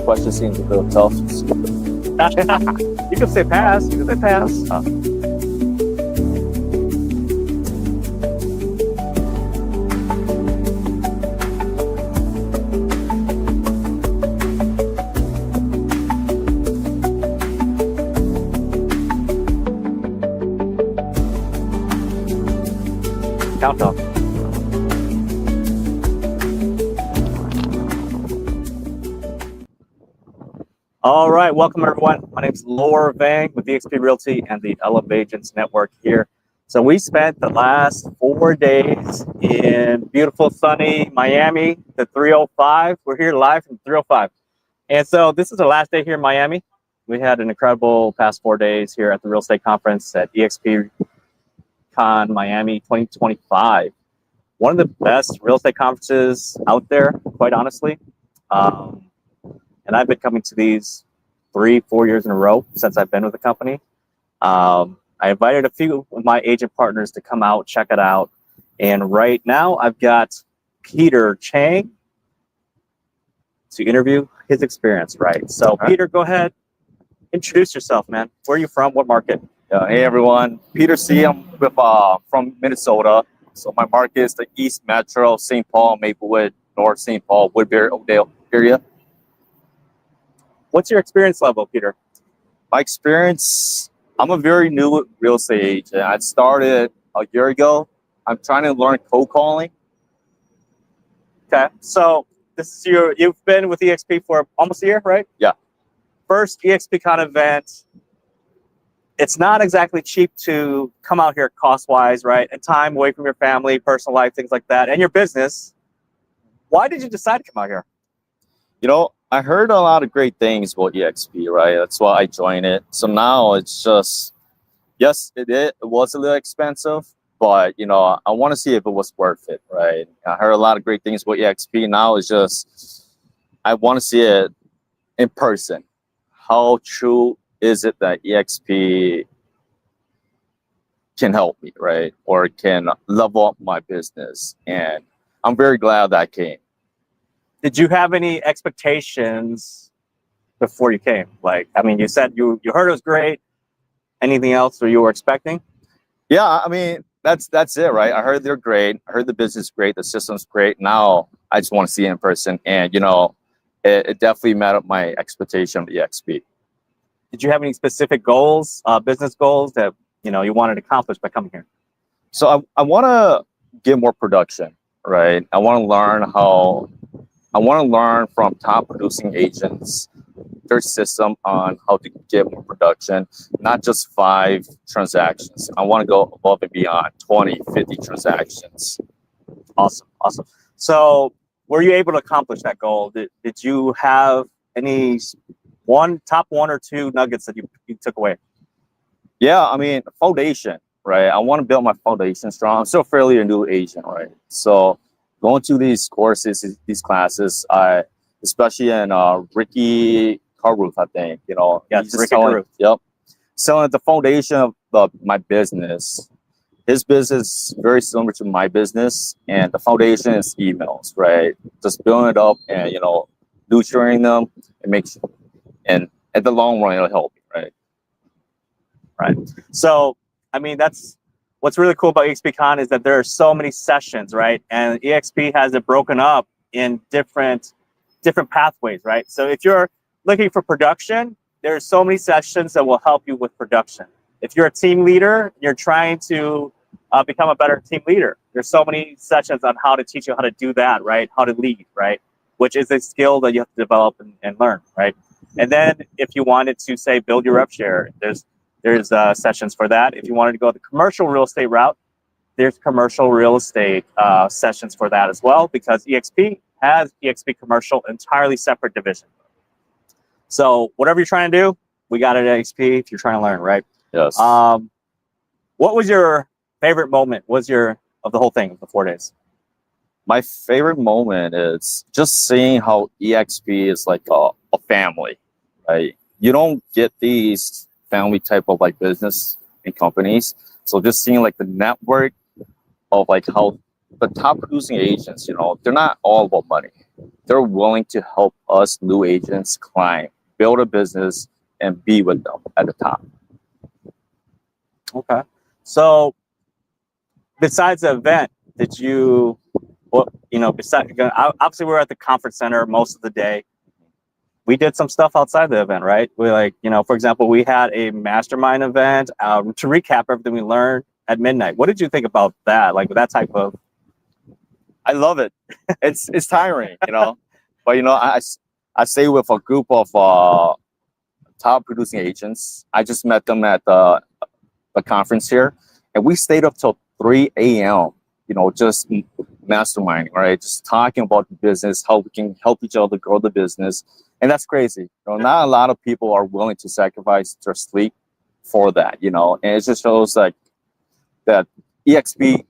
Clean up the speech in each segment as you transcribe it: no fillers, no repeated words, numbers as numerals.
question seems a little tough. You can say pass. You can say pass. Countdown. All right, welcome everyone. My name is Laura Vang with eXp Realty and the Agents Network here. So we spent the last 4 days in beautiful sunny Miami, the 305. We're here live from 305. And so this is the last day here in Miami. We had an incredible past 4 days here at the real estate conference at eXpCon Miami 2025. One of the best real estate conferences out there, quite honestly. And I've been coming to these 3-4 years in a row since I've been with the company. I invited a few of my agent partners to come out, check it out. And right now I've got Peter Chang to interview his experience, right? So Peter, go ahead, introduce yourself, man. Where are you from? What market? Hey everyone, Peter C. I'm with, from Minnesota. So my market is the East Metro, St. Paul, Maplewood, North St. Paul, Woodbury, Oakdale area. What's your experience level, Peter? My experience, I'm a very new real estate agent. I started a year ago. I'm trying to learn cold calling. Okay, so this is you've been with eXp for almost a year, right? Yeah. First eXpCon event. It's not exactly cheap to come out here cost-wise, right? And time away from your family, personal life, things like that, and your business. Why did you decide to come out here? You know, I heard a lot of great things about eXp, right? That's why I joined it. So now it's just, yes, it was a little expensive, but, you know, I want to see if it was worth it, right? I heard a lot of great things about eXp. Now it's just, I want to see it in person. How true is it that eXp can help me, right? Or can level up my business? And I'm very glad that came. Did you have any expectations before you came? Like, I mean, you said you heard it was great. Anything else that you were expecting? Yeah, I mean, that's it, right? I heard they're great. I heard the business is great. The system's great. Now I just want to see it in person. And, you know, it definitely met up my expectation of eXp. Did you have any specific goals, business goals that, you know, you wanted to accomplish by coming here? So I want to get more production, right? I want to learn from top producing agents, their system on how to get more production, not just 5 transactions. I want to go above and beyond 20, 50 transactions. Awesome. So were you able to accomplish that goal? Did you have any top 1 or 2 nuggets that you took away? Yeah, I mean, foundation, right? I want to build my foundation strong. I'm still fairly a new agent, right? So going to these courses, these classes, especially in Ricky Carruth, I think, you know. Yeah, Ricky Carruth. Yep. Selling at the foundation of my business. His business is very similar to my business, and the foundation is emails, right? Just building it up and, you know, nurturing them and at the long run, it'll help me, right? Right. So, I mean, that's what's really cool about eXpCon is that there are so many sessions, right? And eXp has it broken up in different pathways, right? So if you're looking for production, there's so many sessions that will help you with production. If you're a team leader, you're trying to become a better team leader. There's so many sessions on how to teach you how to do that, right? How to lead, right? Which is a skill that you have to develop and learn, right? And then if you wanted to, say, build your rep share, there's sessions for that. If you wanted to go the commercial real estate route, there's commercial real estate sessions for that as well, because eXp has eXp Commercial, entirely separate division. So whatever you're trying to do, we got it at eXp if you're trying to learn, right? Yes. What was your favorite moment of the whole thing, the 4 days? My favorite moment is just seeing how eXp is like a family, right? You don't get these family type of like business and companies. So just seeing like the network of like how the top producing agents, you know, they're not all about money. they're willing to help us new agents climb, build a business, and be with them at the top. Okay. So besides the event, did you, well, you know, besides, obviously we're at the conference center most of the day. We did some stuff outside the event, right? We like, you know, for example, we had a mastermind event to recap everything we learned at midnight. What did you think about that? Like that type of? I love it. It's tiring, you know, but you know, I stay with a group of top producing agents. I just met them at the conference here, and we stayed up till 3 a.m. You know, just masterminding, right? Just talking about the business, how we can help each other grow the business, and that's crazy. You know, not a lot of people are willing to sacrifice their sleep for that. You know, and it just shows like that EXP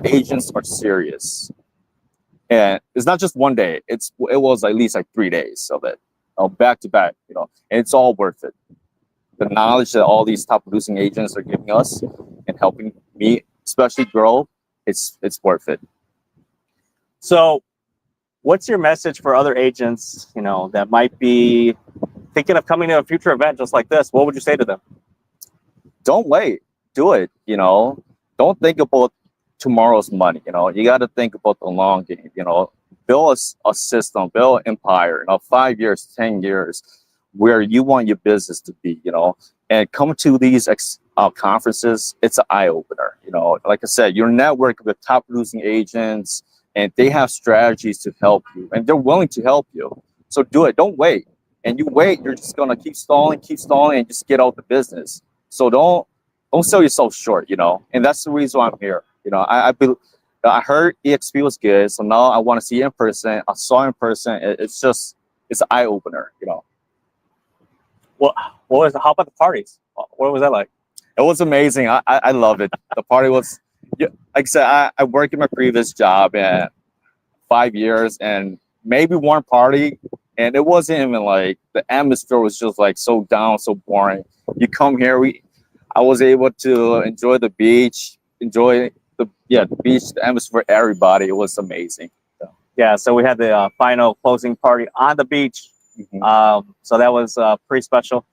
agents are serious, and it's not just one day. It was at least like 3 days of it, back to back. You know, and it's all worth it. The knowledge that all these top producing agents are giving us and helping me, especially grow, it's worth it. So, what's your message for other agents, you know, that might be thinking of coming to a future event just like this? What would you say to them? Don't wait. Do it. You know, don't think about tomorrow's money. You know, you got to think about the long game. You know, build a system, build an empire. You know, 5 years, 10 years, where you want your business to be. You know, and come to these conferences. It's an eye opener. You know, like I said, you're networking with top producing agents, and they have strategies to help you, and they're willing to help you. So do it. Don't wait. And you wait, you're just gonna keep stalling, and just get out the business. So don't sell yourself short, you know. And that's the reason why I'm here. You know, I heard EXP was good, so now I want to see it in person. I saw it in person. It's an eye opener, you know. Well, how about the parties? What was that like? It was amazing. I love it. The party was, like I said, I worked in my previous job and 5 years, and maybe one party, and it wasn't even like, the atmosphere was just like so down, so boring. You come here, I was able to enjoy the beach, enjoy the beach, the atmosphere, everybody. It was amazing. So. Yeah, so we had the final closing party on the beach. Mm-hmm. So that was pretty special.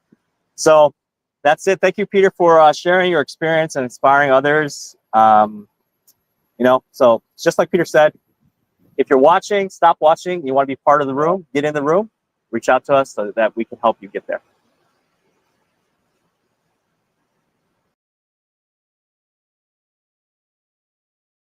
So that's it. Thank you, Peter, for sharing your experience and inspiring others. You know, so just like Peter said, if you're watching, stop watching. You want to be part of the room, get in the room, reach out to us so that we can help you get there.